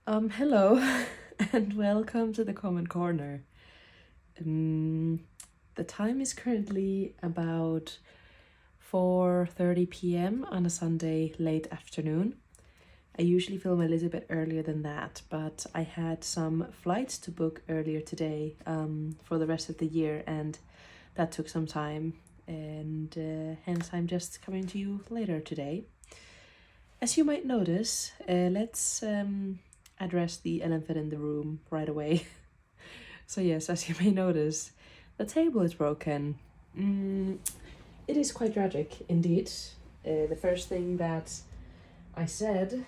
Hello and welcome to the Common Corner. The time is currently about 4:30 p.m. on a Sunday late afternoon. I usually film a little bit earlier than that, but I had some flights to book earlier today for the rest of the year, and that took some time, and hence I'm just coming to you later today. As you might notice, let's address the elephant in the room right away. So yes, as you may notice, the table is broken. It is quite tragic indeed. The first thing that I said,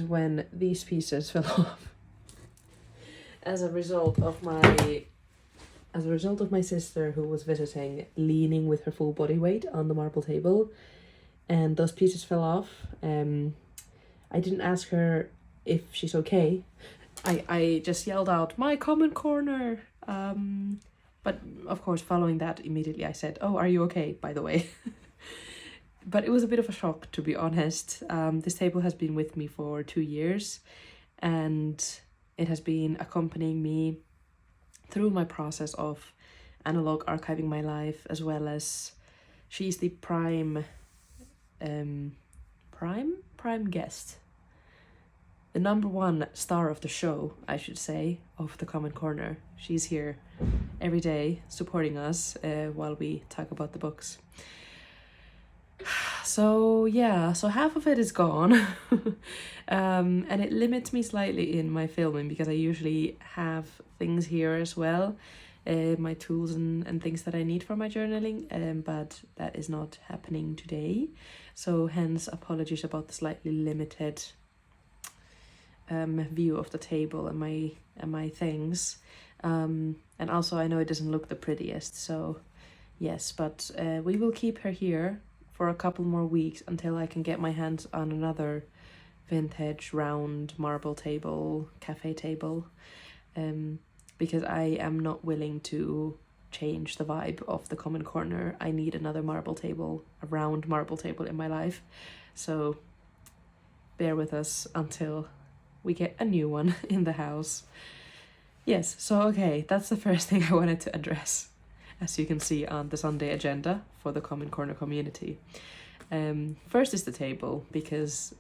when these pieces fell off, as a result of my sister, who was visiting, leaning with her full body weight on the marble table, and those pieces fell off. I didn't ask her if she's okay. I just yelled out, "My common corner!" But of course, following that, immediately I said, "Oh, are you okay, by the way?" But it was a bit of a shock, to be honest. This table has been with me for 2 years, and it has been accompanying me through my process of analog archiving my life, as well as she's the prime guest, the number one star of the show, I should say, of the Common Corner. She's here every day supporting us while we talk about the books. So yeah, so half of it is gone. And it limits me slightly in my filming, because I usually have things here as well, my tools and things that I need for my journaling, but that is not happening today. So hence, apologies about the slightly limited view of the table and my things. And also, I know it doesn't look the prettiest, so yes, but we will keep her here for a couple more weeks until I can get my hands on another vintage round marble table, cafe table, because I am not willing to change the vibe of the Common Corner. I need another marble table, a round marble table in my life, so bear with us until we get a new one in the house. Yes, so okay, that's the first thing I wanted to address, as you can see on the Sunday agenda for the Common Corner community. First is the table, because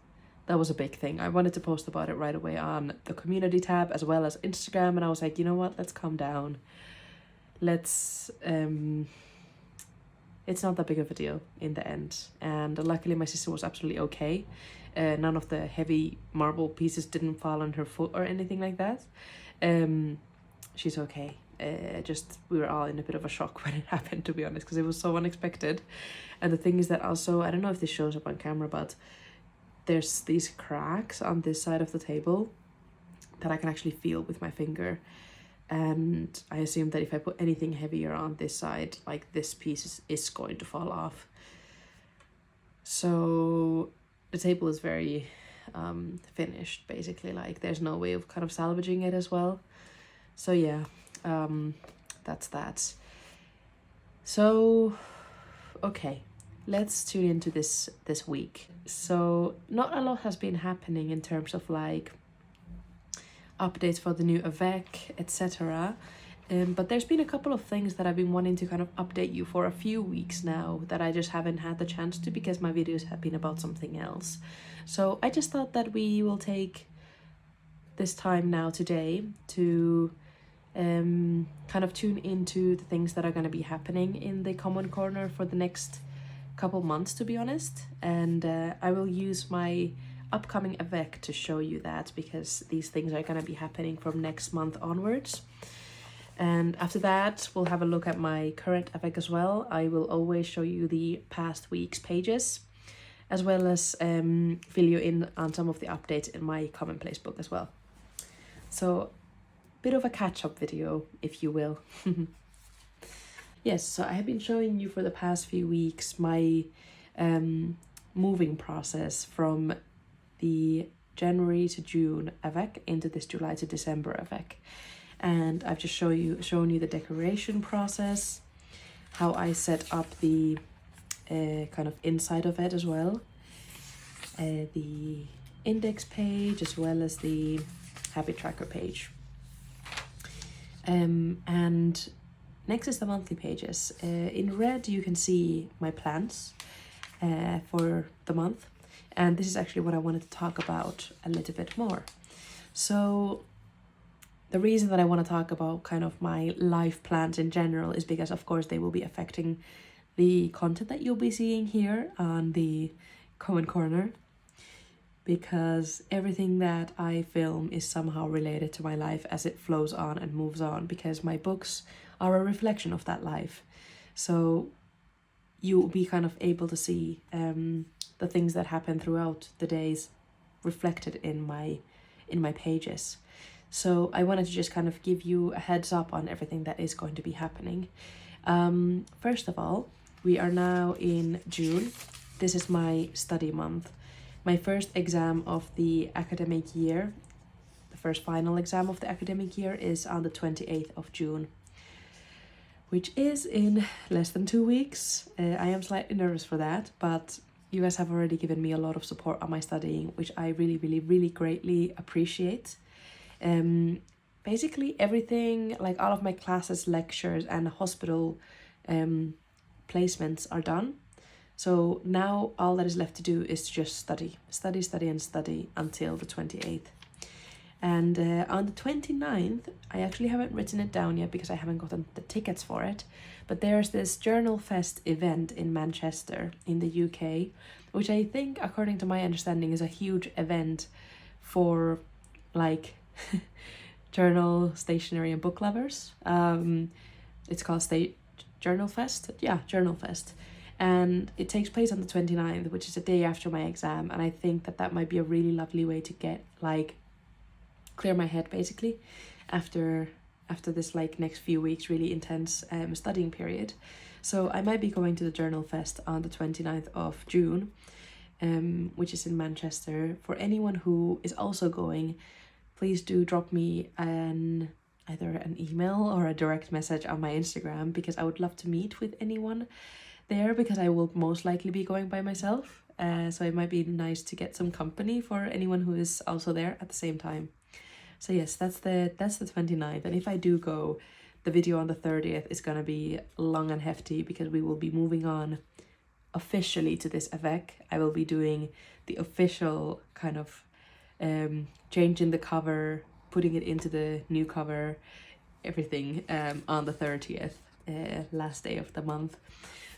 that was a big thing. I wanted to post about it right away on the community tab as well as Instagram, and I was like, you know what, let's calm down. Let's it's not that big of a deal in the end, and luckily my sister was absolutely okay. None of the heavy marble pieces didn't fall on her foot or anything like that. She's okay. Just we were all in a bit of a shock when it happened, to be honest, because it was so unexpected. And the thing is that also, I don't know if this shows up on camera, but there's these cracks on this side of the table that I can actually feel with my finger. And I assume that if I put anything heavier on this side, like this piece is going to fall off. So the table is very finished, basically. Like, there's no way of kind of salvaging it as well. So yeah, that's that. So okay, let's tune into this week. So not a lot has been happening in terms of like updates for the new Avec, etc. But there's been a couple of things that I've been wanting to kind of update you for a few weeks now that I just haven't had the chance to, because my videos have been about something else. So I just thought that we will take this time now today to kind of tune into the things that are going to be happening in the Common Corner for the next couple months, to be honest. And I will use my upcoming Avec to show you that, because these things are going to be happening from next month onwards. And after that, we'll have a look at my current Avec as well. I will always show you the past week's pages, as well as fill you in on some of the updates in my Commonplace book as well. So, bit of a catch-up video, if you will. Yes, so I have been showing you for the past few weeks my moving process from the January to June Avec into this July to December Avec. And I've just shown you the decoration process, how I set up the kind of inside of it as well. the index page as well as the habit tracker page. And next is the monthly pages. In red you can see my plans for the month, and this is actually what I wanted to talk about a little bit more. So the reason that I want to talk about kind of my life plans in general is because of course they will be affecting the content that you'll be seeing here on the comment corner, because everything that I film is somehow related to my life as it flows on and moves on, because my books are a reflection of that life. So you'll be kind of able to see the things that happen throughout the days reflected in my pages. So I wanted to just kind of give you a heads up on everything that is going to be happening. First of all, we are now in June. This is my study month. My first exam of the academic year, the first final exam of the academic year, is on the 28th of June, which is in less than 2 weeks. I am slightly nervous for that, but you guys have already given me a lot of support on my studying, which I really greatly appreciate. Basically everything, like all of my classes, lectures and hospital placements are done. So now all that is left to do is to just study until the 28th. And on the 29th, I actually haven't written it down yet because I haven't gotten the tickets for it, but there's this Journal Fest event in Manchester in the UK, which I think, according to my understanding, is a huge event for like journal, stationery and book lovers. It's called Journal Fest. Yeah, Journal Fest. And it takes place on the 29th, which is a day after my exam, and I think that that might be a really lovely way to get like clear my head basically after this like next few weeks really intense studying period. So I might be going to the Journal Fest on the 29th of June, which is in Manchester. For anyone who is also going, please do drop me either an email or a direct message on my Instagram, because I would love to meet with anyone there, because I will most likely be going by myself. So it might be nice to get some company for anyone who is also there at the same time. So yes, that's the 29th. And if I do go, the video on the 30th is gonna be long and hefty, because we will be moving on officially to this Avec. I will be doing the official kind of changing the cover, putting it into the new cover, everything on the 30th, last day of the month.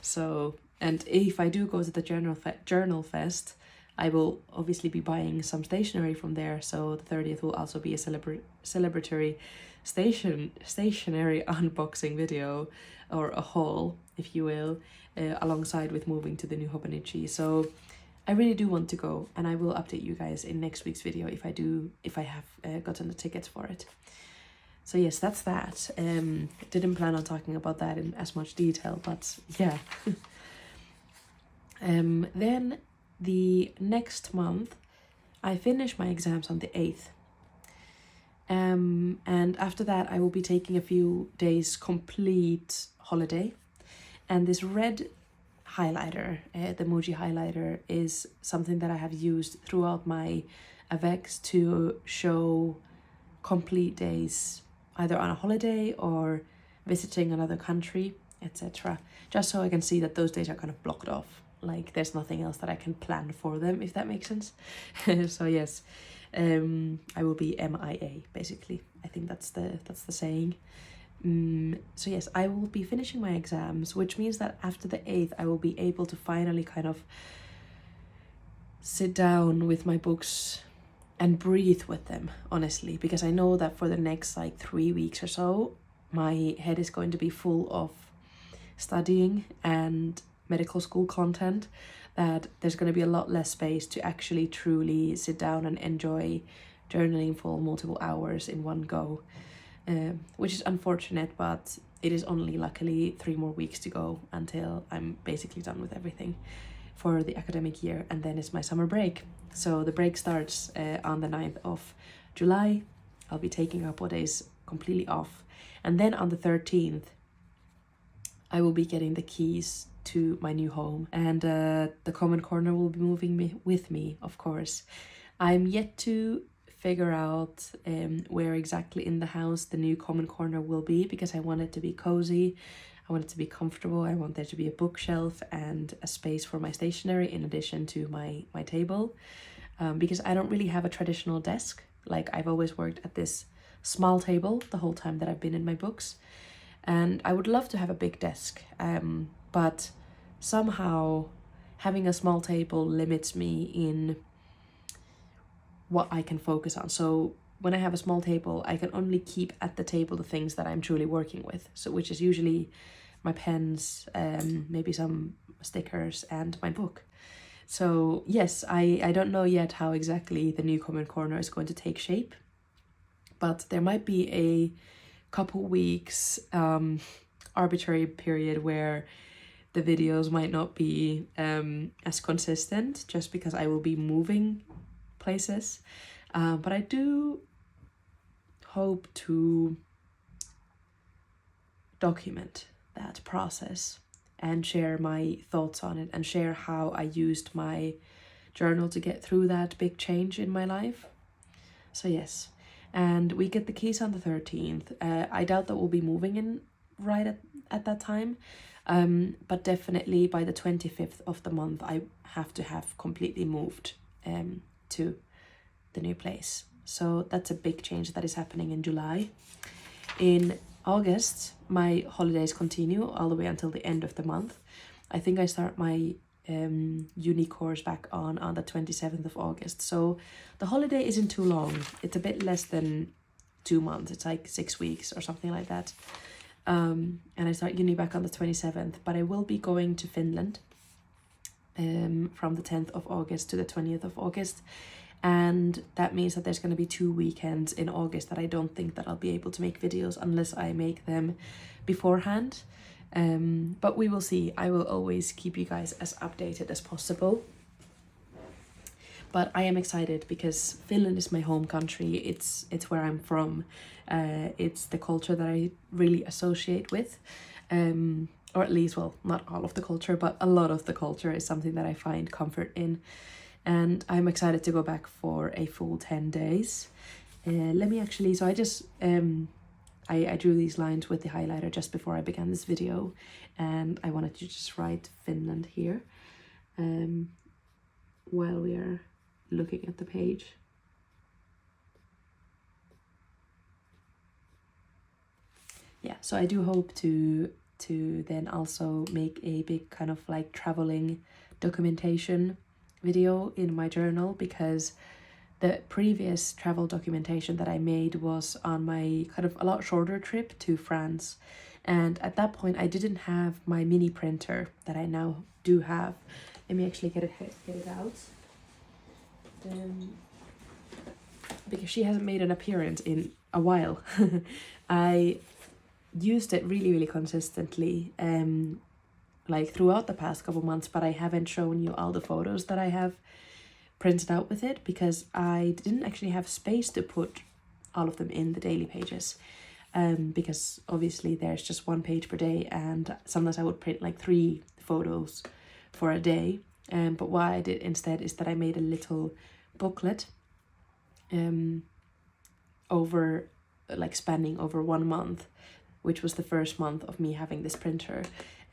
So, and if I do go to the Journal Fest, I will obviously be buying some stationery from there. So the 30th will also be a celebratory stationery unboxing video, or a haul, if you will, alongside with moving to the new Hobonichi. So I really do want to go, and I will update you guys in next week's video if I have gotten the tickets for it. So yes, that's that. Didn't plan on talking about that in as much detail, but yeah. Then the next month, I finish my exams on the 8th. And after that, I will be taking a few days complete holiday. And this red highlighter, the Muji highlighter, is something that I have used throughout my Avecs to show complete days, either on a holiday or visiting another country, etc. Just so I can see that those days are kind of blocked off. Like there's nothing else that I can plan for them, if that makes sense. So yes, I will be MIA basically. I think that's the saying. So yes, I will be finishing my exams, which means that after the 8th I will be able to finally kind of sit down with my books and breathe with them, honestly, because I know that for the next like 3 weeks or so, my head is going to be full of studying and medical school content, that there's going to be a lot less space to actually truly sit down and enjoy journaling for multiple hours in one go, which is unfortunate, but it is only luckily 3 more weeks to go until I'm basically done with everything for the academic year, and then it's my summer break. So the break starts on the 9th of July. I'll be taking a couple of days completely off, and then on the 13th I will be getting the keys to my new home, and the comment corner will be moving with me, of course. I'm yet to figure out where exactly in the house the new comment corner will be, because I want it to be cozy, I want it to be comfortable, I want there to be a bookshelf and a space for my stationery in addition to my table, because I don't really have a traditional desk. Like, I've always worked at this small table the whole time that I've been in my books, and I would love to have a big desk, but somehow having a small table limits me in what I can focus on. So when I have a small table, I can only keep at the table the things that I'm truly working with, so which is usually my pens, maybe some stickers, and my book. So yes, I don't know yet how exactly the new comment corner is going to take shape, but there might be a couple weeks arbitrary period where the videos might not be as consistent, just because I will be moving places, but I do hope to document that process and share my thoughts on it, and share how I used my journal to get through that big change in my life. So yes, and we get the keys on the 13th. I doubt that we'll be moving in right at that time, but definitely by the 25th of the month I have to have completely moved to the new place. So that's a big change that is happening in July. In August, my holidays continue all the way until the end of the month. I think I start my uni course back on the 27th of August. So the holiday isn't too long. It's a bit less than 2 months. It's like 6 weeks or something like that. And I start uni back on the 27th, but I will be going to Finland from the 10th of August to the 20th of August. And that means that there's going to be 2 weekends in August that I don't think that I'll be able to make videos unless I make them beforehand. But we will see. I will always keep you guys as updated as possible. But I am excited because Finland is my home country. It's where I'm from. It's the culture that I really associate with. Or at least, well, not all of the culture, but a lot of the culture is something that I find comfort in. And I'm excited to go back for a full 10 days. Let me actually, so I just, I drew these lines with the highlighter just before I began this video, and I wanted to just write Finland here while we are looking at the page. Yeah, so I do hope to then also make a big kind of like traveling documentation video in my journal, because the previous travel documentation that I made was on my kind of a lot shorter trip to France, and at that point I didn't have my mini printer that I now do have. Let me actually get it out, because she hasn't made an appearance in a while. I used it really consistently like throughout the past couple months, but I haven't shown you all the photos that I have printed out with it because I didn't actually have space to put all of them in the daily pages, because obviously there's just 1 page per day, and sometimes I would print like 3 photos for a day. But what I did instead is that I made a little booklet over like spanning over 1 month, which was the first month of me having this printer,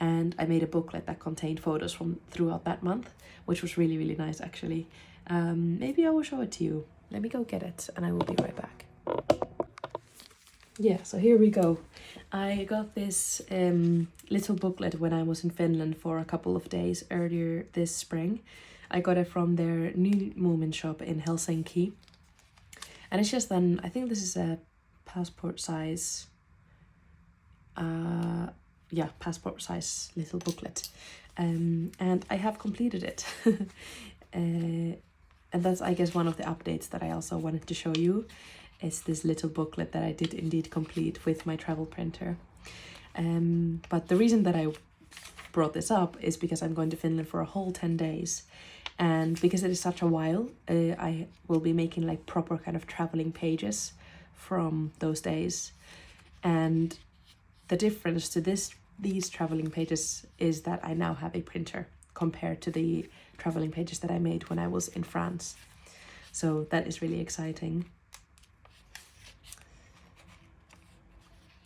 and I made a booklet that contained photos from throughout that month, which was really nice actually. Maybe I will show it to you. Let me go get it and I will be right back. Yeah, so here we go. I got this little booklet when I was in Finland for a couple of days earlier this spring. I got it from their new movement shop in Helsinki, and it's just then, I think this is a passport size, passport size little booklet, and I have completed it. And that's, I guess, one of the updates that I also wanted to show you, is this little booklet that I did indeed complete with my travel printer. But the reason that I brought this up is because I'm going to Finland for a whole 10 days, and because it is such a while, I will be making like proper kind of traveling pages from those days. And the difference to this these traveling pages is that I now have a printer compared to the traveling pages that I made when I was in France. So that is really exciting.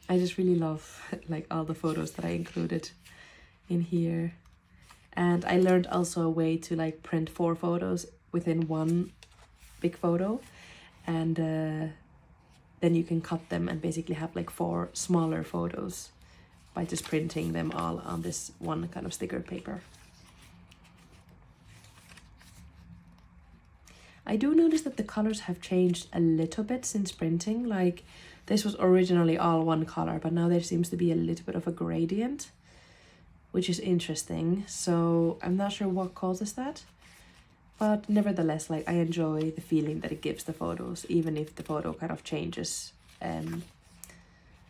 I just really love like all the photos that I included in here. And I learned also a way to like print 4 photos within one big photo, and then you can cut them and basically have like 4 smaller photos by just printing them all on this one kind of sticker paper. I do notice that the colors have changed a little bit since printing. Like this was originally all one color, but now there seems to be a little bit of a gradient, which is interesting. So I'm not sure what causes that, but nevertheless, like I enjoy the feeling that it gives the photos, even if the photo kind of changes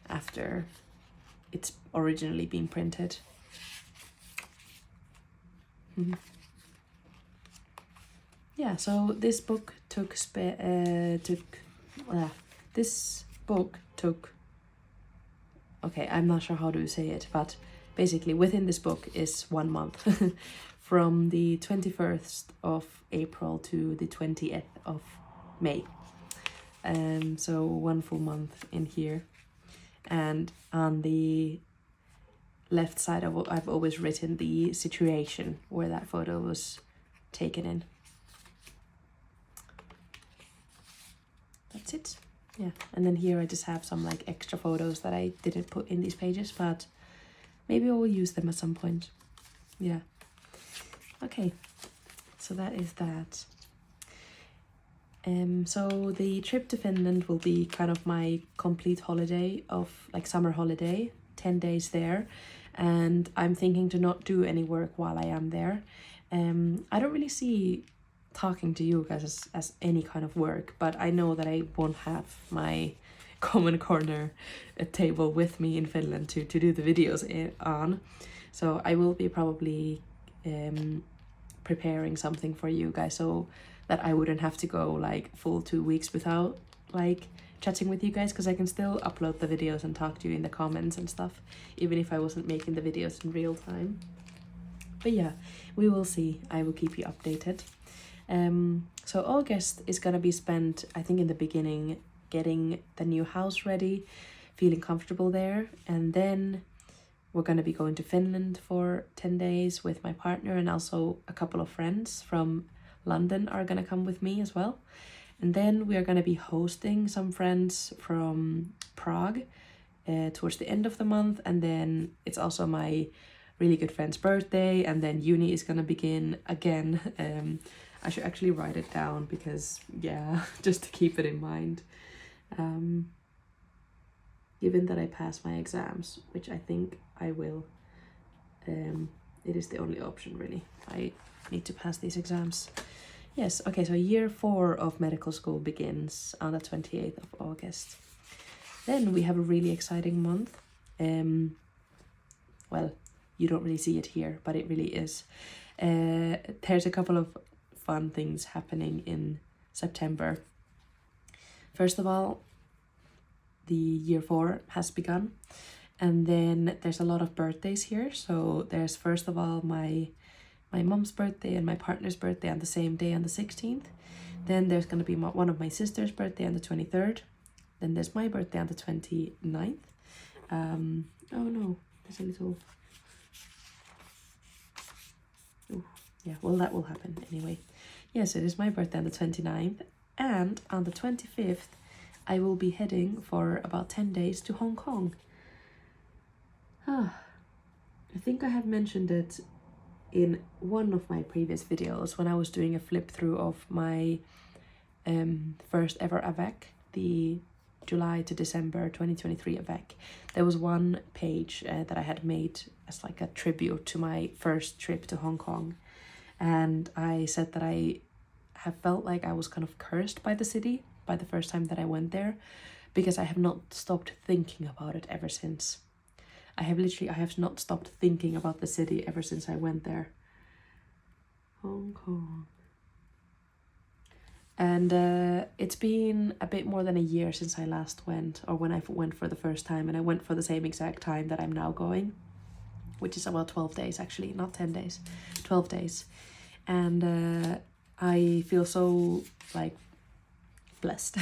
after it's originally been printed. Yeah, so this book took okay, I'm not sure how to say it, but basically within this book is 1 month from the 21st of April to the 20th of May. So 1 full month in here. And on the left side I've always written the situation where that photo was taken in. That's it. Yeah, and then here I just have some like extra photos that I didn't put in these pages, but maybe I will use them at some point. Yeah. Okay, so that is that. So the trip to Finland will be kind of my complete holiday of like summer holiday, 10 days there, and I'm thinking to not do any work while I am there. I don't really see talking to you guys as any kind of work, but I know that I won't have my common corner table with me in Finland to do the videos on, so I will be probably preparing something for you guys so that I wouldn't have to go like full 2 weeks without like chatting with you guys, because I can still upload the videos and talk to you in the comments and stuff, even if I wasn't making the videos in real time. But yeah, we will see. I will keep you updated. So August is gonna be spent, I think, in the beginning getting the new house ready, feeling comfortable there, and then we're gonna be going to Finland for 10 days with my partner, and also a couple of friends from London are gonna come with me as well. And then we are gonna be hosting some friends from Prague towards the end of the month, and then it's also my really good friend's birthday, and then uni is gonna begin again. I should actually write it down because, yeah, just to keep it in mind. Given that I pass my exams, which I think I will, it is the only option really. I need to pass these exams. Yes, okay, so year 4 of medical school begins on the 28th of August. Then we have a really exciting month. Well, you don't really see it here, but it really is. There's a couple of fun things happening in September. First of all, the year 4 has begun, and then there's a lot of birthdays here. So there's first of all my mom's birthday and my partner's birthday on the same day on the 16th. Then there's going to be one of my sister's birthday on the 23rd. Then there's my birthday on the 29th. Oh no, there's a little... Ooh, yeah, well, that will happen anyway. Yes, it is my birthday on the 29th, and on the 25th I will be heading for about 10 days to Hong Kong. I think I have mentioned it in one of my previous videos when I was doing a flip through of my first ever Avec, the July to December 2023 Avec. There was one page that I had made as like a tribute to my first trip to Hong Kong, and I said that I have felt like I was kind of cursed by the city by the first time that I went there, because I have not stopped thinking about it ever since. I have not stopped thinking about the city ever since I went there. Hong Kong. And it's been a bit more than a year since I last went, or when I went for the first time, and I went for the same exact time that I'm now going. which is about 12 days actually, not 10 days, 12 days. And I feel so like blessed,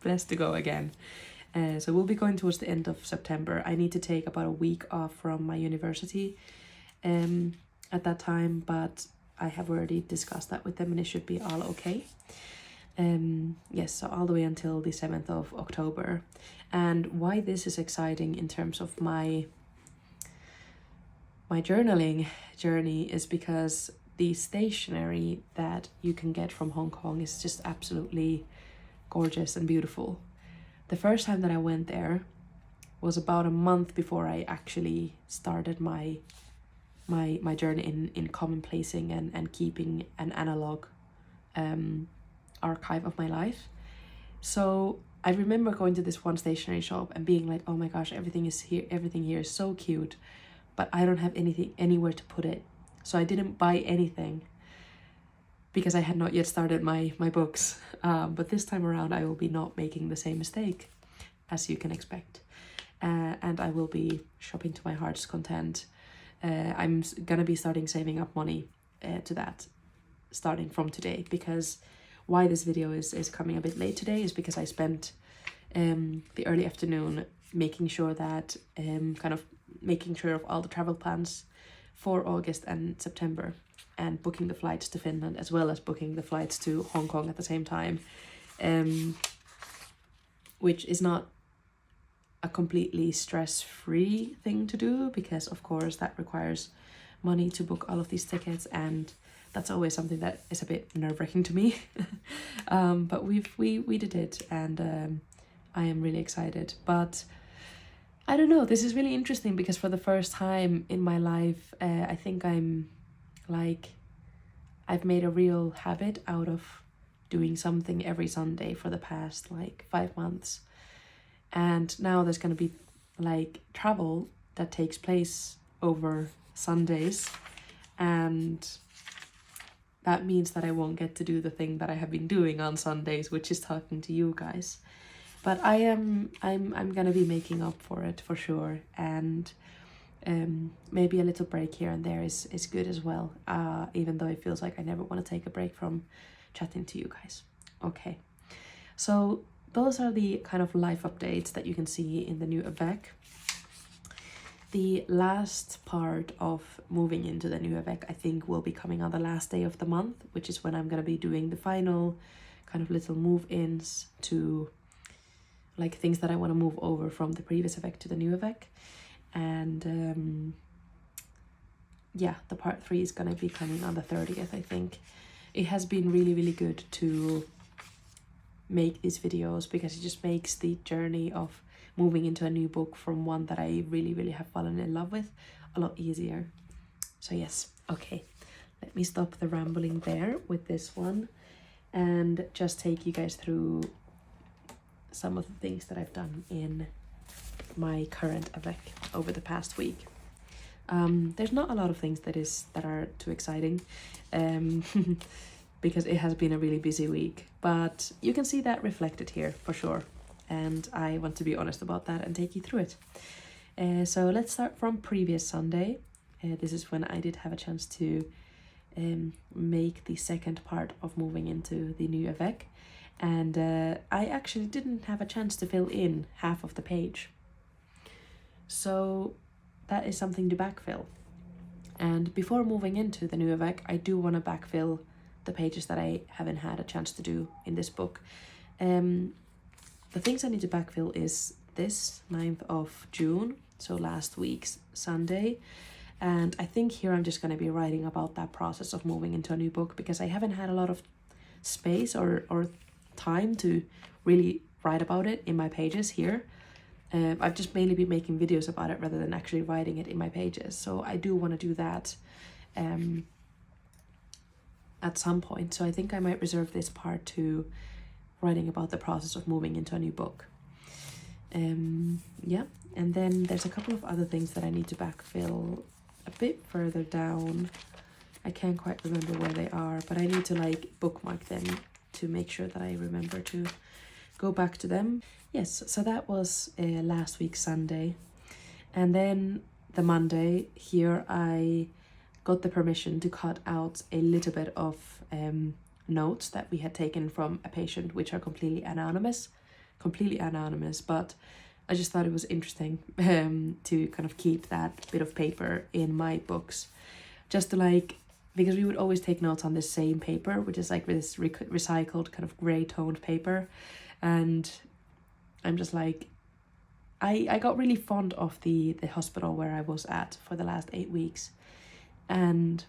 blessed to go again. So we'll be going towards the end of September. I need to take about a week off from my university at that time, but I have already discussed that with them and it should be all okay. Yes, so all the way until the 7th of October. And why this is exciting in terms of my journaling journey is because the stationery that you can get from Hong Kong is just absolutely gorgeous and beautiful. The first time that I went there was about a month before I actually started my journey in commonplacing and keeping an analog archive of my life. So I remember going to this one stationery shop and being like, oh my gosh, everything here is so cute, but I don't have anywhere to put it. So I didn't buy anything because I had not yet started my books. But this time around I will be not making the same mistake, as you can expect. And I will be shopping to my heart's content. I'm gonna be starting saving up money to that starting from today, because why this video is coming a bit late today is because I spent the early afternoon making sure that making sure of all the travel plans for August and September, and booking the flights to Finland as well as booking the flights to Hong Kong at the same time, which is not a completely stress-free thing to do, because of course that requires money to book all of these tickets, and that's always something that is a bit nerve-wracking to me. But we did it, and I am really excited. But I don't know, this is really interesting because for the first time in my life, I think I've made a real habit out of doing something every Sunday for the past 5 months. And now there's going to be travel that takes place over Sundays, and that means that I won't get to do the thing that I have been doing on Sundays, which is talking to you guys. But I'm gonna be making up for it for sure, and maybe a little break here and there is good as well, even though it feels like I never want to take a break from chatting to you guys. Okay, so those are the kind of life updates that you can see in the new Avec. The last part of moving into the new Avec, I think, will be coming on the last day of the month, which is when I'm going to be doing the final kind of little move-ins to things that I want to move over from the previous Avec to the new Avec. And yeah, the part 3 is going to be coming on the 30th, I think. It has been really, really good to make these videos because it just makes the journey of moving into a new book from one that I really, really have fallen in love with a lot easier. So yes, okay, let me stop the rambling there with this one and just take you guys through some of the things that I've done in my current Avec over the past week. There's not a lot of things that are too exciting, because it has been a really busy week, but you can see that reflected here for sure, and I want to be honest about that and take you through it. So let's start from previous Sunday. This is when I did have a chance to make the second part of moving into the new Avec, and I actually didn't have a chance to fill in half of the page, so that is something to backfill. And before moving into the new Avec, I do want to backfill the pages that I haven't had a chance to do in this book. The things I need to backfill is this 9th of June, so last week's Sunday. And I think here I'm just going to be writing about that process of moving into a new book, because I haven't had a lot of space or time to really write about it in my pages here. I've just mainly been making videos about it rather than actually writing it in my pages. So I do want to do that at some point. So I think I might reserve this part to writing about the process of moving into a new book. Yeah, and then there's a couple of other things that I need to backfill a bit further down. I can't quite remember where they are, but I need to bookmark them to make sure that I remember to go back to them. Yes, so that was last week Sunday. And then the Monday here, I got the permission to cut out a little bit of notes that we had taken from a patient, which are completely anonymous, but I just thought it was interesting to kind of keep that bit of paper in my books, just to like, because we would always take notes on the same paper, which is like this recycled kind of gray toned paper. And I'm just like, I got really fond of the hospital where I was at for the last 8 weeks. And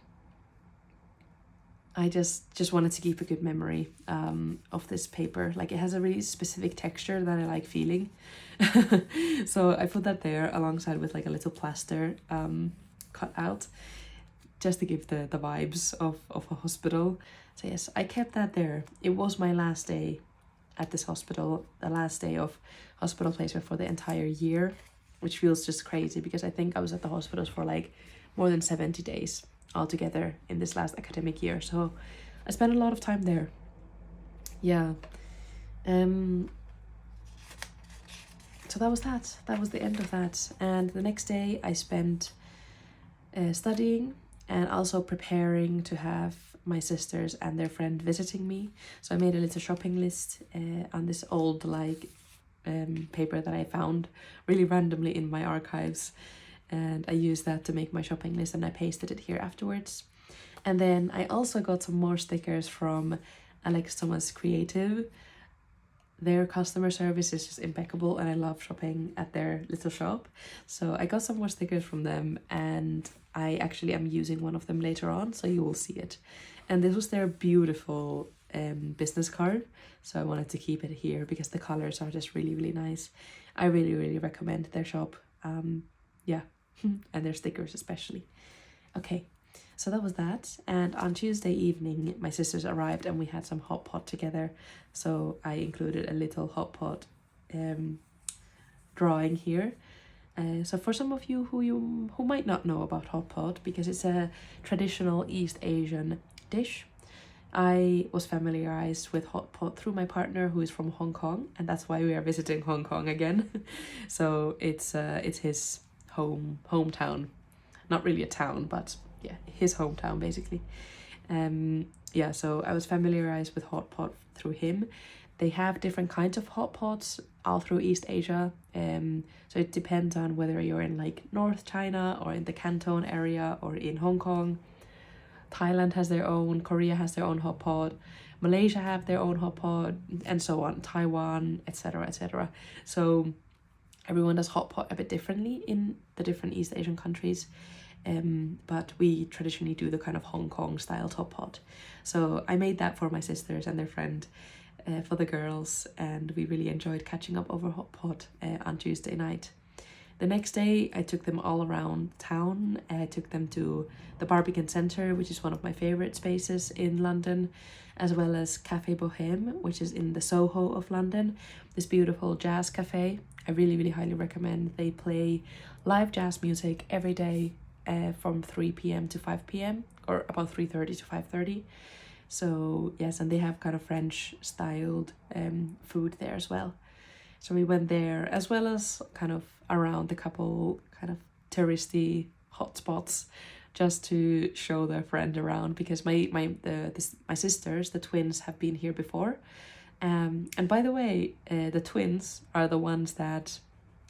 I just wanted to keep a good memory of this paper. Like, it has a really specific texture that I like feeling. So I put that there alongside with like a little plaster cut out, just to give the vibes of a hospital. So yes, I kept that there. It was my last day at this hospital, the last day of hospital placement for the entire year, which feels just crazy because I think I was at the hospitals for like more than 70 days altogether in this last academic year. So I spent a lot of time there. Yeah. So that was that. That was the end of that. And the next day I spent studying and also preparing to have my sisters and their friend visiting me. So I made a little shopping list on this old like paper that I found really randomly in my archives, and I used that to make my shopping list, and I pasted it here afterwards. And then I also got some more stickers from Alex Thomas Creative. Their customer service is just impeccable, and I love shopping at their little shop. So I got some more stickers from them, and I actually am using one of them later on, so you will see it. And this was their beautiful business card, so I wanted to keep it here because the colors are just really, really nice. I really, really recommend their shop. Yeah, and their stickers especially. Okay, so that was that. And on Tuesday evening, my sisters arrived and we had some hot pot together. So I included a little hot pot drawing here. So for some of you who might not know about hot pot, because it's a traditional East Asian dish, I was familiarized with hot pot through my partner, who is from Hong Kong, and that's why we are visiting Hong Kong again. So it's his hometown, not really a town, but yeah, his hometown basically. Yeah, so I was familiarized with hot pot through him. They have different kinds of hot pots all through East Asia. So it depends on whether you're in like North China or in the Canton area or in Hong Kong. Thailand has their own, Korea has their own hot pot, Malaysia have their own hot pot, and so on, Taiwan, etc., etc. So everyone does hot pot a bit differently in the different East Asian countries. But we traditionally do the kind of Hong Kong style hot pot. So I made that for my sisters and their friend, for the girls, and we really enjoyed catching up over hot pot on Tuesday night. The next day I took them all around town. I took them to the Barbican Centre, which is one of my favourite spaces in London, as well as Café Bohème, which is in the Soho of London, this beautiful jazz cafe. I really, really highly recommend. They play live jazz music every day from 3 p.m. to 5 p.m. or about 3:30 to 5:30. So yes, and they have kind of French styled food there as well. So we went there, as well as kind of around a couple kind of touristy hotspots, just to show their friend around, because my sisters, the twins, have been here before. And by the way, the twins are the ones that,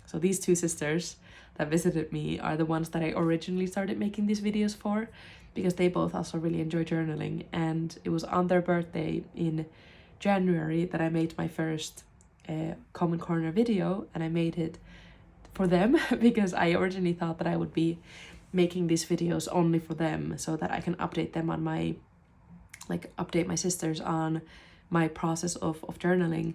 so these two sisters that visited me are the ones that I originally started making these videos for, because they both also really enjoy journaling. And it was on their birthday in January that I made my first Common Corner video, and I made it for them because I originally thought that I would be making these videos only for them, so that I can update them on update my sisters on my process of journaling.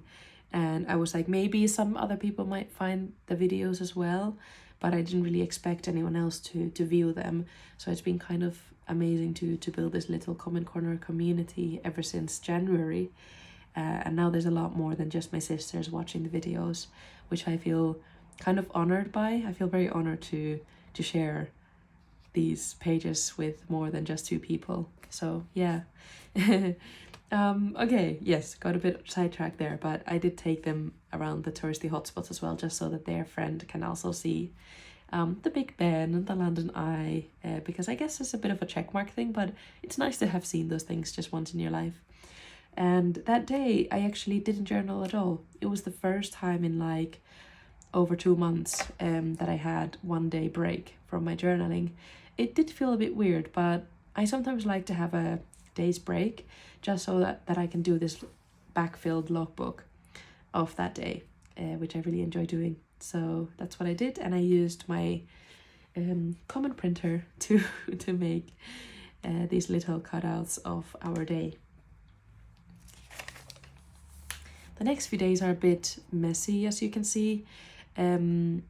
And I was like, maybe some other people might find the videos as well, but I didn't really expect anyone else to view them. So it's been kind of amazing to build this little Common Corner community ever since January. And now there's a lot more than just my sisters watching the videos, which I feel kind of honored by. I feel very honored to share these pages with more than just 2 people. So yeah. Okay, yes, got a bit sidetracked there, but I did take them around the touristy hotspots as well, just so that their friend can also see the Big Ben and the London Eye, because I guess it's a bit of a checkmark thing, but it's nice to have seen those things just once in your life. And that day I actually didn't journal at all. It was the first time in like over 2 months that I had 1 day break from my journaling. It did feel a bit weird, but I sometimes like to have a day's break just so that I can do this backfilled logbook of that day, which I really enjoy doing. So that's what I did, and I used my common printer to make these little cutouts of our day. The next few days are a bit messy, as you can see. On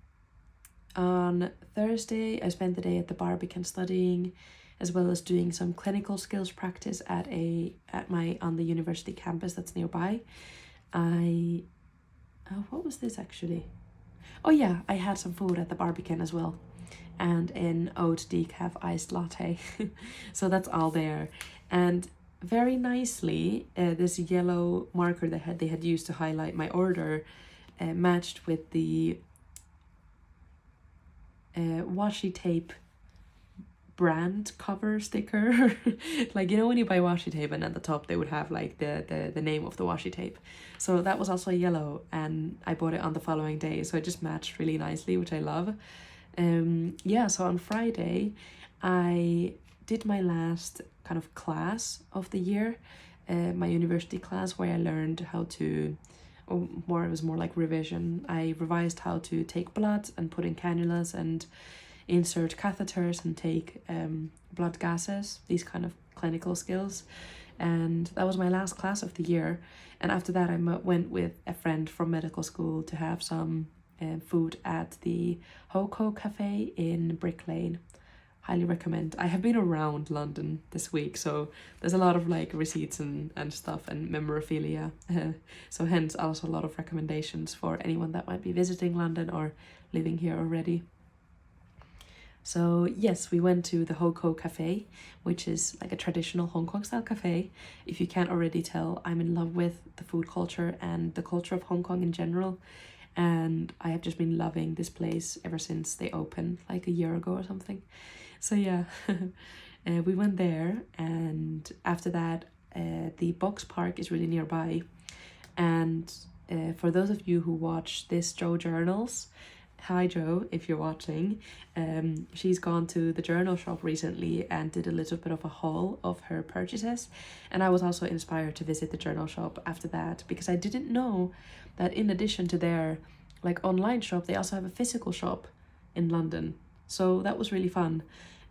Thursday, I spent the day at the Barbican studying, as well as doing some clinical skills practice on the university campus that's nearby. What was this actually? Oh yeah, I had some food at the Barbican as well, and an oat decaf iced latte. So that's all there. And very nicely, this yellow marker that they had used to highlight my order matched with the washi tape brand cover sticker. Like, you know, when you buy washi tape and at the top they would have like the name of the washi tape. So that was also yellow, and I bought it on the following day, so it just matched really nicely, which I love. Yeah, so on Friday I did my last kind of class of the year, my university class, where I learned how to, it was more like revision. I revised how to take blood and put in cannulas and insert catheters and take blood gases, these kind of clinical skills. And that was my last class of the year. And after that I went with a friend from medical school to have some food at the Hoko Cafe in Brick Lane. Highly recommend. I have been around London this week, so there's a lot of like receipts and stuff and memorabilia. So hence also a lot of recommendations for anyone that might be visiting London or living here already. So yes, we went to the Hoko Cafe, which is like a traditional Hong Kong style cafe. If you can't already tell, I'm in love with the food culture and the culture of Hong Kong in general. And I have just been loving this place ever since they opened like a year ago or something. So yeah, we went there, and after that the Box Park is really nearby. And for those of you who watch this Joe Journals, hi Joe, if you're watching, she's gone to the journal shop recently and did a little bit of a haul of her purchases, and I was also inspired to visit the journal shop after that, because I didn't know that in addition to their like online shop, they also have a physical shop in London. So that was really fun.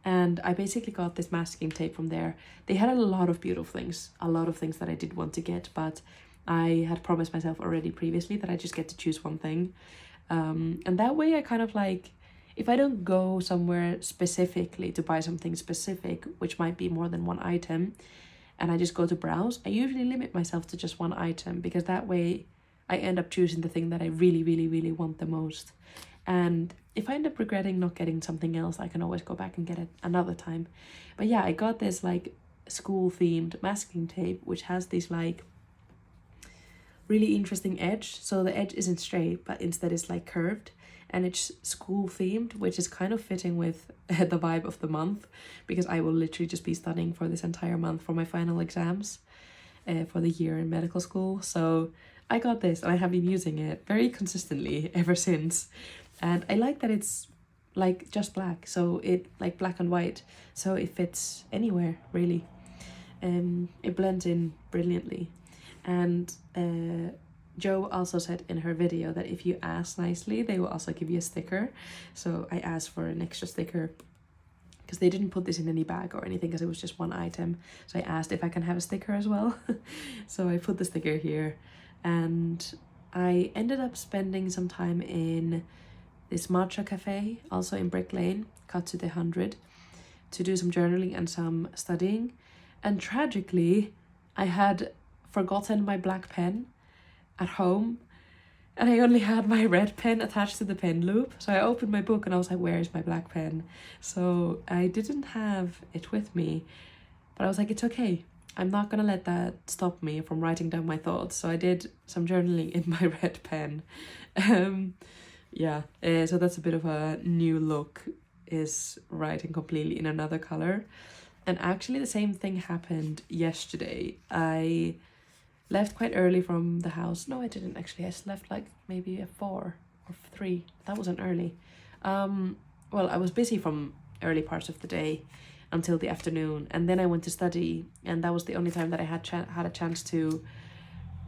And I basically got this masking tape from there. They had a lot of beautiful things, a lot of things that I did want to get, but I had promised myself already previously that I just get to choose one thing. And that way I kind of like, if I don't go somewhere specifically to buy something specific, which might be more than one item, and I just go to browse, I usually limit myself to just one item, because that way I end up choosing the thing that I really, really, really want the most. And if I end up regretting not getting something else, I can always go back and get it another time. But yeah, I got this like school themed masking tape, which has this like really interesting edge. So the edge isn't straight, but instead it's like curved, and it's school themed, which is kind of fitting with the vibe of the month, because I will literally just be studying for this entire month for my final exams for the year in medical school. So I got this, and I have been using it very consistently ever since. And I like that it's like just black, so it like black and white, so it fits anywhere really. It blends in brilliantly. And Joe also said in her video that if you ask nicely, they will also give you a sticker. So I asked for an extra sticker, because they didn't put this in any bag or anything, because it was just one item. So I asked if I can have a sticker as well. So I put the sticker here, and I ended up spending some time in this matcha cafe, also in Brick Lane, cut to the 100, to do some journaling and some studying. And tragically, I had forgotten my black pen at home, and I only had my red pen attached to the pen loop. So I opened my book and I was like, where is my black pen? So I didn't have it with me, but I was like, it's okay. I'm not gonna let that stop me from writing down my thoughts. So I did some journaling in my red pen. Yeah, so that's a bit of a new look, is writing completely in another color. And actually the same thing happened yesterday. I left quite early from the house. No, I didn't actually. I left like maybe at 4 or 3. That wasn't early. Well, I was busy from early parts of the day until the afternoon, and then I went to study, and that was the only time that I had a chance to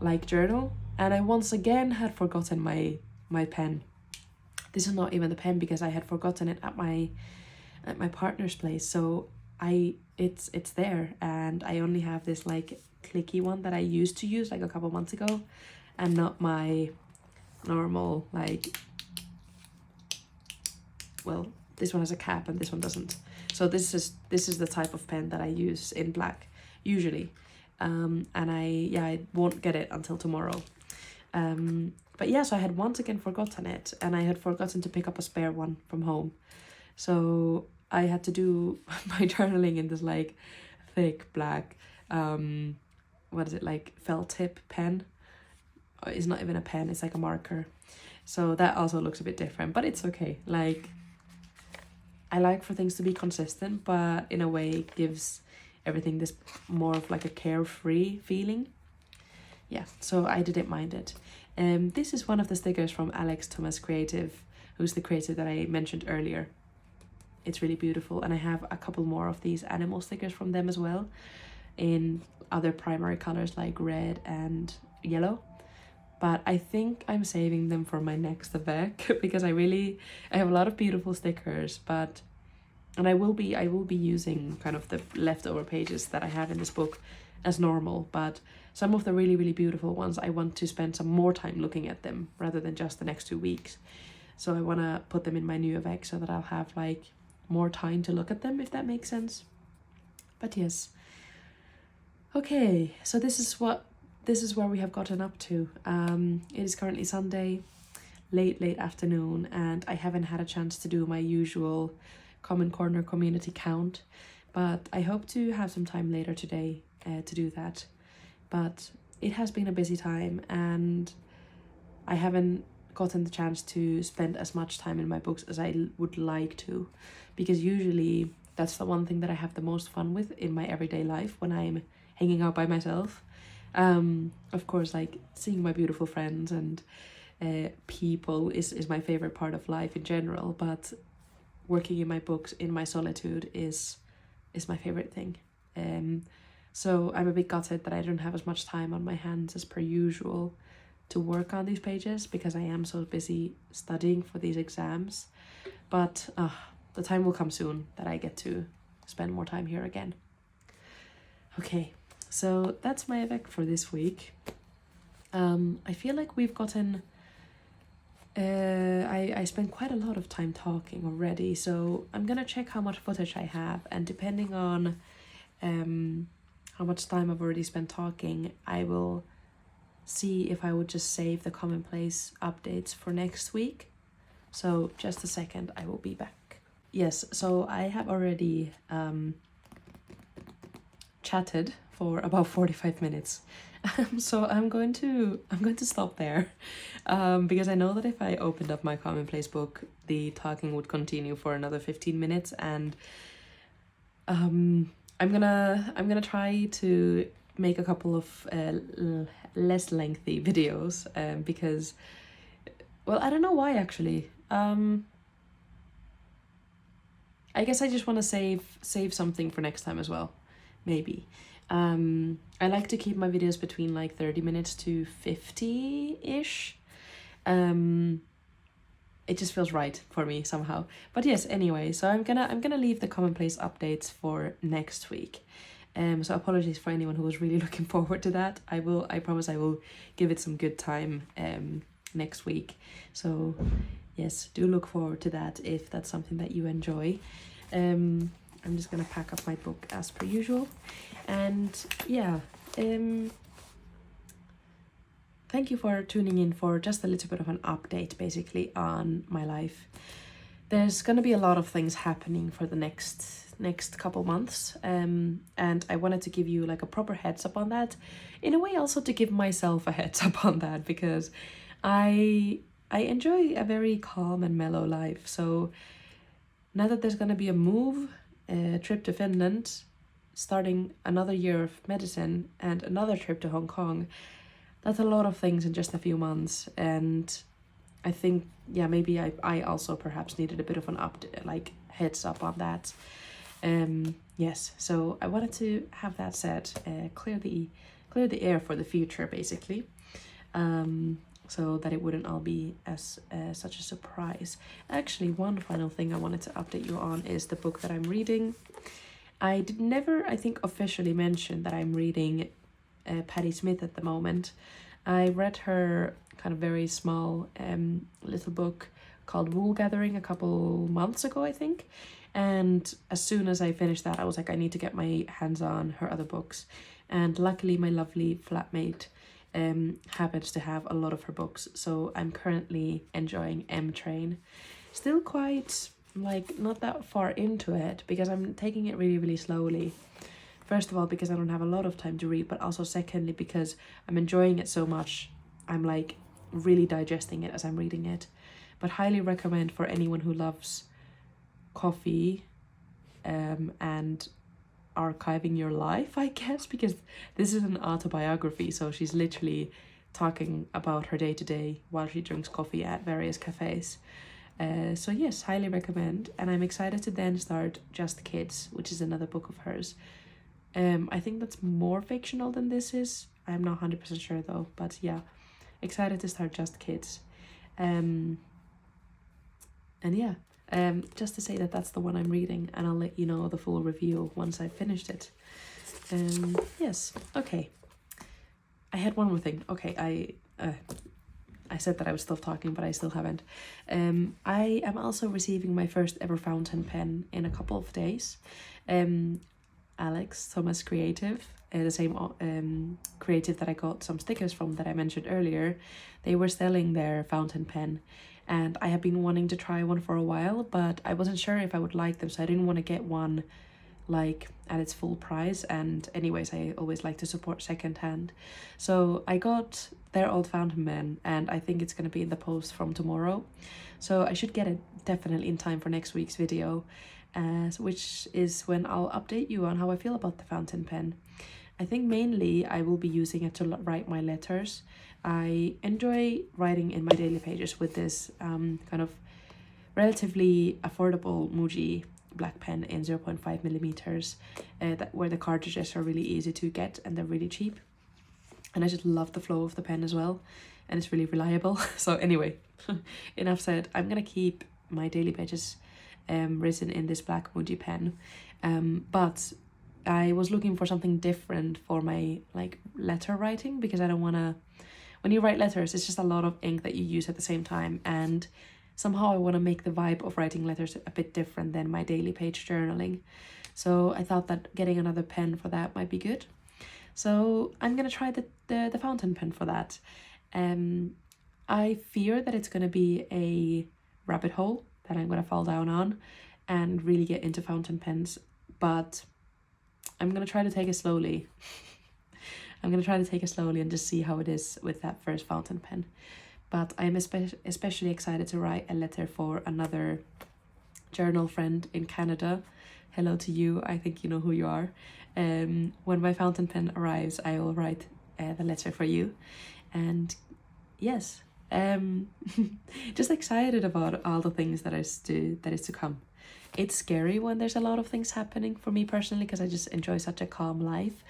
like journal. And I once again had forgotten my pen. This is not even the pen, because I had forgotten it at my partner's place. So it's there, and I only have this like clicky one that I used to use like a couple months ago, and not my normal, like, well, this one has a cap and this one doesn't. So this is the type of pen that I use in black usually, and I won't get it until tomorrow. But yeah, so I had once again forgotten it, and I had forgotten to pick up a spare one from home. So I had to do my journaling in this like thick black, what is it, like felt tip pen. It's not even a pen, it's like a marker. So that also looks a bit different, but it's okay. Like, I like for things to be consistent, but in a way it gives everything this more of like a carefree feeling. Yeah, so I didn't mind it. This is one of the stickers from Alex Thomas Creative, who's the creator that I mentioned earlier. It's really beautiful, and I have a couple more of these animal stickers from them as well, in other primary colors like red and yellow. But I think I'm saving them for my next Avec because I have a lot of beautiful stickers, and I will be using kind of the leftover pages that I have in this book as normal, but some of the really, really beautiful ones, I want to spend some more time looking at them rather than just the next 2 weeks. So I want to put them in my new Avec so that I'll have like more time to look at them, if that makes sense. But yes. Okay, so this is where we have gotten up to. It is currently Sunday, late afternoon, and I haven't had a chance to do my usual Common Corner community count, but I hope to have some time later today to do that. But it has been a busy time, and I haven't gotten the chance to spend as much time in my books as I would like to, because usually that's the one thing that I have the most fun with in my everyday life when I'm hanging out by myself. Of course, like seeing my beautiful friends and people is my favorite part of life in general, but working in my books in my solitude is my favorite thing. So I'm a bit gutted that I don't have as much time on my hands as per usual to work on these pages, because I am so busy studying for these exams. But the time will come soon that I get to spend more time here again. Okay, so that's my Avec for this week. I feel like we've gotten... I spent quite a lot of time talking already, so I'm gonna check how much footage I have, and depending on how much time I've already spent talking, I will see if I would just save the commonplace updates for next week. So just a second, I will be back. Yes, so I have already chatted for about 45 minutes. So I'm going to stop there, because I know that if I opened up my commonplace book, the talking would continue for another 15 minutes, and I'm gonna try to make a couple of less lengthy videos, because, well, I don't know why actually. I guess I just want to save something for next time as well, maybe. I like to keep my videos between like 30 minutes to 50-ish. It just feels right for me somehow. But yes, anyway, so I'm gonna leave the commonplace updates for next week. So apologies for anyone who was really looking forward to that. I promise I will give it some good time next week. So yes, do look forward to that if that's something that you enjoy. I'm just gonna pack up my book as per usual, and yeah, thank you for tuning in for just a little bit of an update basically on my life. There's gonna be a lot of things happening for the next couple months, and I wanted to give you like a proper heads up on that, in a way also to give myself a heads up on that, because I I enjoy a very calm and mellow life. So now that there's going to be a move, a trip to Finland, starting another year of medicine and another trip to Hong Kong, that's a lot of things in just a few months. And I think, yeah, maybe I also perhaps needed a bit of an heads up on that. Yes, so I wanted to have that said, clear the air for the future, basically, so that it wouldn't all be as such a surprise. Actually, one final thing I wanted to update you on is the book that I'm reading. I did never, I think, officially mention that I'm reading Patti Smith at the moment. I read her kind of very small little book called Wool Gathering a couple months ago, I think. And as soon as I finished that, I was like, I need to get my hands on her other books. And luckily, my lovely flatmate happens to have a lot of her books. So I'm currently enjoying M Train. Still quite, like, not that far into it because I'm taking it really, really slowly. First of all, because I don't have a lot of time to read, but also secondly, because I'm enjoying it so much. I'm like really digesting it as I'm reading it. But highly recommend for anyone who loves coffee and archiving your life, I guess, because this is an autobiography, so she's literally talking about her day-to-day while she drinks coffee at various cafes. So yes, highly recommend. And I'm excited to then start Just Kids, which is another book of hers. I think that's more fictional than this is. I'm not 100% sure though, but yeah, excited to start Just Kids. And yeah, just to say that that's the one I'm reading, and I'll let you know the full review once I've finished it. Yes, okay. I had one more thing. Okay, I said that I was still talking, but I still haven't. I am also receiving my first ever fountain pen in a couple of days. Alex Thomas Creative, the same creative that I got some stickers from that I mentioned earlier, they were selling their fountain pen. And I have been wanting to try one for a while, but I wasn't sure if I would like them, so I didn't want to get one like at its full price. And anyways, I always like to support secondhand. So I got their old fountain pen, and I think it's going to be in the post from tomorrow. So I should get it definitely in time for next week's video, which is when I'll update you on how I feel about the fountain pen. I think mainly I will be using it to write my letters. I enjoy writing in my daily pages with this kind of relatively affordable Muji black pen in 0.5 millimeters, where the cartridges are really easy to get and they're really cheap. And I just love the flow of the pen as well, and it's really reliable. So anyway, enough said. I'm gonna keep my daily pages written in this black Muji pen, but I was looking for something different for my like letter writing, because I don't want to, when you write letters, it's just a lot of ink that you use at the same time, and somehow I want to make the vibe of writing letters a bit different than my daily page journaling. So I thought that getting another pen for that might be good. So I'm gonna try the fountain pen for that. I fear that it's gonna be a rabbit hole that I'm gonna fall down on and really get into fountain pens, but I'm gonna try to take it slowly. I'm gonna try to take it slowly and just see how it is with that first fountain pen. But I'm especially excited to write a letter for another journal friend in Canada. Hello to you, I think you know who you are. When my fountain pen arrives, I will write the letter for you. And yes, just excited about all the things that is to come. It's scary when there's a lot of things happening for me personally, because I just enjoy such a calm life.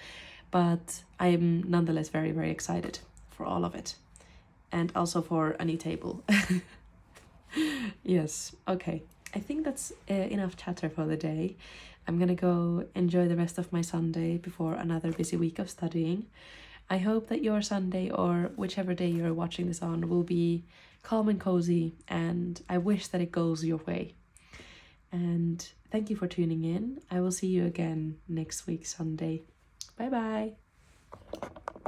But I'm nonetheless very, very excited for all of it. And also for a new table. Yes, okay. I think that's enough chatter for the day. I'm gonna go enjoy the rest of my Sunday before another busy week of studying. I hope that your Sunday, or whichever day you're watching this on, will be calm and cozy, and I wish that it goes your way. And thank you for tuning in. I will see you again next week, Sunday. Bye bye.